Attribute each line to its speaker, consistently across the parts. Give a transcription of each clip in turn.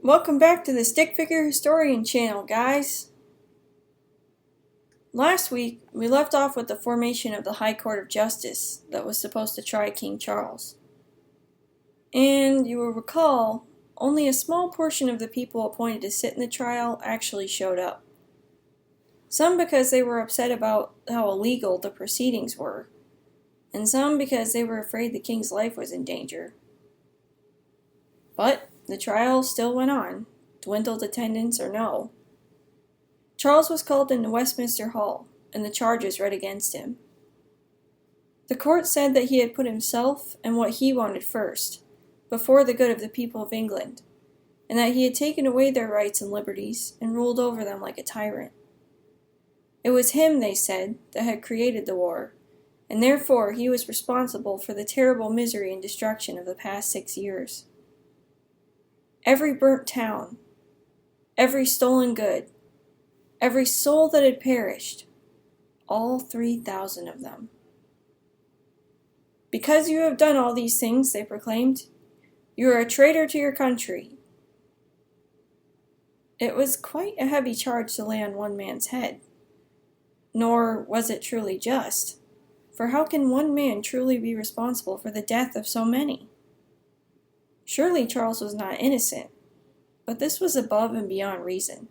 Speaker 1: Welcome back to the Stick Figure Historian channel, guys. Last week, we left off with the formation of the High Court of Justice that was supposed to try King Charles. And you will recall, only a small portion of the people appointed to sit in the trial actually showed up. Some because they were upset about how illegal the proceedings were, and some because they were afraid the king's life was in danger. But the trial still went on, dwindled attendance or no. Charles was called into Westminster Hall, and the charges read against him. The court said that he had put himself and what he wanted first, before the good of the people of England, and that he had taken away their rights and liberties and ruled over them like a tyrant. It was him, they said, that had created the war, and therefore he was responsible for the terrible misery and destruction of the past 6 years. Every burnt town, every stolen good, every soul that had perished, all 3,000 of them. Because you have done all these things, they proclaimed, you are a traitor to your country. It was quite a heavy charge to lay on one man's head. Nor was it truly just, for how can one man truly be responsible for the death of so many? Surely Charles was not innocent, but this was above and beyond reason.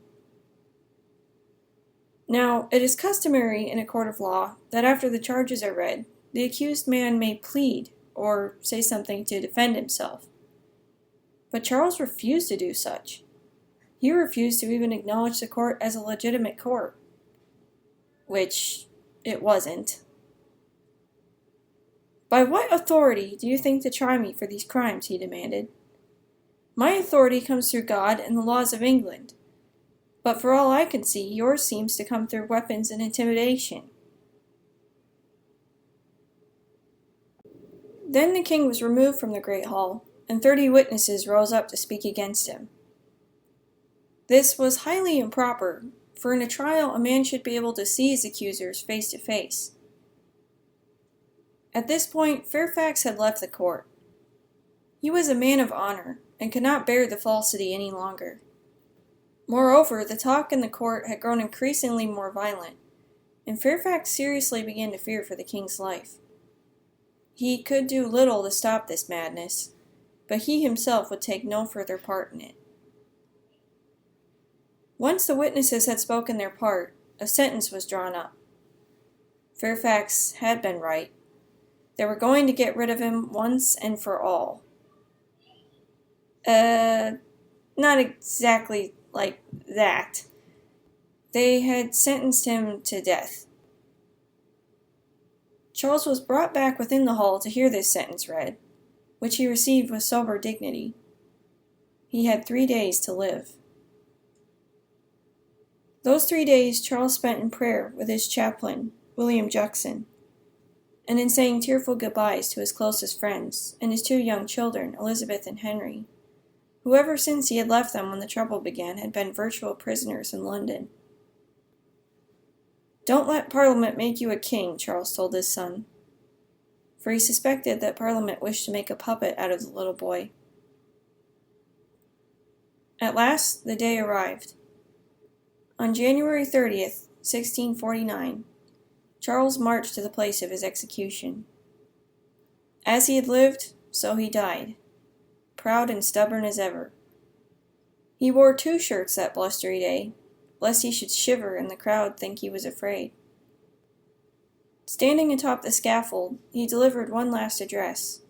Speaker 1: Now, it is customary in a court of law that after the charges are read, the accused man may plead or say something to defend himself. But Charles refused to do such. He refused to even acknowledge the court as a legitimate court, which it wasn't. By what authority do you think to try me for these crimes? He demanded. My authority comes through God and the laws of England. But for all I can see, yours seems to come through weapons and intimidation. Then the king was removed from the great hall, and 30 witnesses rose up to speak against him. This was highly improper, for in a trial a man should be able to see his accusers face to face. At this point, Fairfax had left the court. He was a man of honor, and could not bear the falsity any longer. Moreover, the talk in the court had grown increasingly more violent, and Fairfax seriously began to fear for the king's life. He could do little to stop this madness, but he himself would take no further part in it. Once the witnesses had spoken their part, a sentence was drawn up. Fairfax had been right. They were going to get rid of him once and for all. Not exactly like that. They had sentenced him to death. Charles was brought back within the hall to hear this sentence read, which he received with sober dignity. He had 3 days to live. Those 3 days Charles spent in prayer with his chaplain, William Juxon, and in saying tearful goodbyes to his closest friends and his 2 young children, Elizabeth and Henry, who ever since he had left them when the trouble began had been virtual prisoners in London. Don't let Parliament make you a king, Charles told his son, for he suspected that Parliament wished to make a puppet out of the little boy. At last, the day arrived. On January 30th, 1649, Charles marched to the place of his execution. As he had lived, so he died, proud and stubborn as ever. He wore 2 shirts that blustery day, lest he should shiver and the crowd think he was afraid. Standing atop the scaffold, he delivered one last address.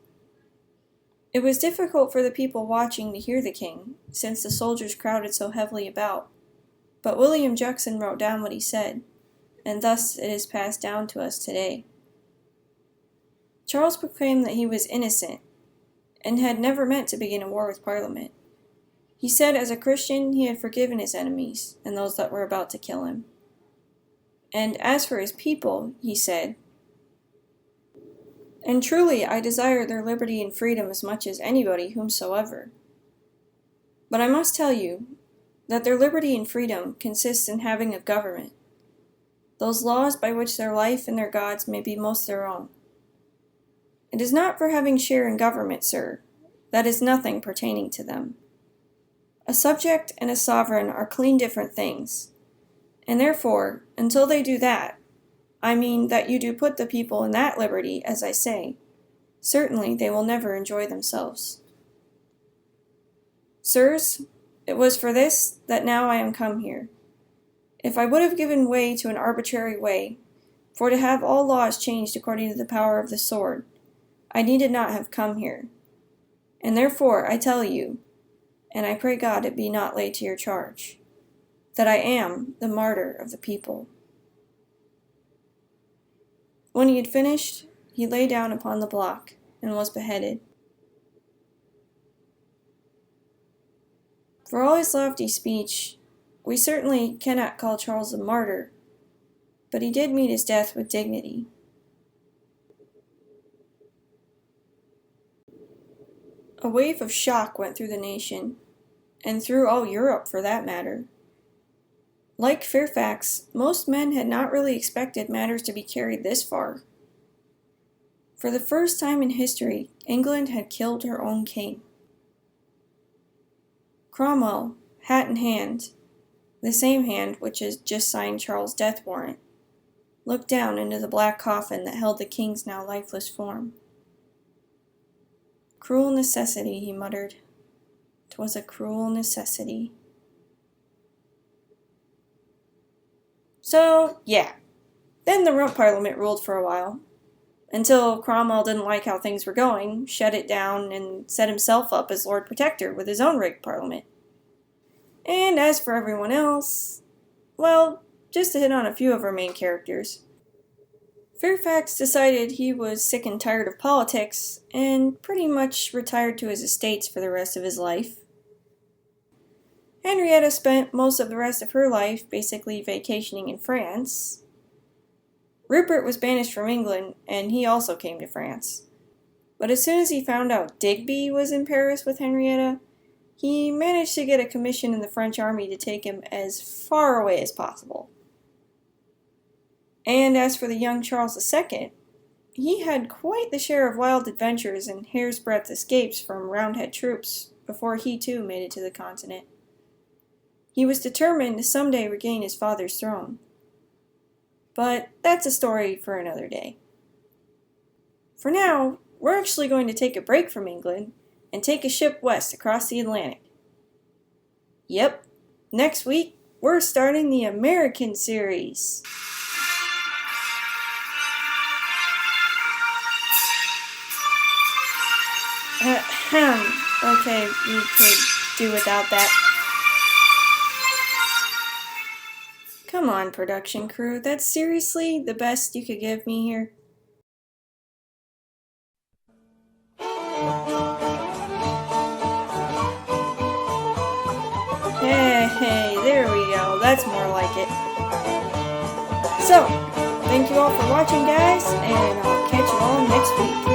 Speaker 1: It was difficult for the people watching to hear the king, since the soldiers crowded so heavily about. But William Juxon wrote down what he said, and thus it is passed down to us today. Charles proclaimed that he was innocent, and had never meant to begin a war with Parliament. He said as a Christian he had forgiven his enemies, and those that were about to kill him. And as for his people, he said, and truly I desire their liberty and freedom as much as anybody whomsoever. But I must tell you, that their liberty and freedom consists in having a government, those laws by which their life and their gods may be most their own. It is not for having share in government, sir. That is nothing pertaining to them. A subject and a sovereign are clean different things, and therefore, until they do that, I mean that you do put the people in that liberty, as I say, certainly they will never enjoy themselves. Sirs, it was for this that now I am come here. If I would have given way to an arbitrary way, for to have all laws changed according to the power of the sword, I needed not have come here. And therefore I tell you, and I pray God it be not laid to your charge, that I am the martyr of the people. When he had finished, he lay down upon the block and was beheaded. For all his lofty speech, we certainly cannot call Charles a martyr, but he did meet his death with dignity. A wave of shock went through the nation, and through all Europe for that matter. Like Fairfax, most men had not really expected matters to be carried this far. For the first time in history, England had killed her own king. Cromwell, hat in hand, the same hand which had just signed Charles' death warrant, looked down into the black coffin that held the king's now lifeless form. "Cruel necessity," he muttered. "'Twas a cruel necessity." So, yeah. Then the Rump Parliament ruled for a while, until Cromwell didn't like how things were going, shut it down, and set himself up as Lord Protector with his own rigged parliament. And as for everyone else, well, just to hit on a few of our main characters. Fairfax decided he was sick and tired of politics, and pretty much retired to his estates for the rest of his life. Henrietta spent most of the rest of her life basically vacationing in France. Rupert was banished from England, and he also came to France. But as soon as he found out Digby was in Paris with Henrietta, he managed to get a commission in the French army to take him as far away as possible. And as for the young Charles II, he had quite the share of wild adventures and hair's breadth escapes from Roundhead troops before he too made it to the continent. He was determined to someday regain his father's throne. But that's a story for another day. For now, we're actually going to take a break from England and take a ship west across the Atlantic. Yep, next week we're starting the American series. Okay, we could do without that. Come on, production crew, that's seriously the best you could give me here? Hey, there we go, that's more like it. So, thank you all for watching, guys, and I'll catch you all next week.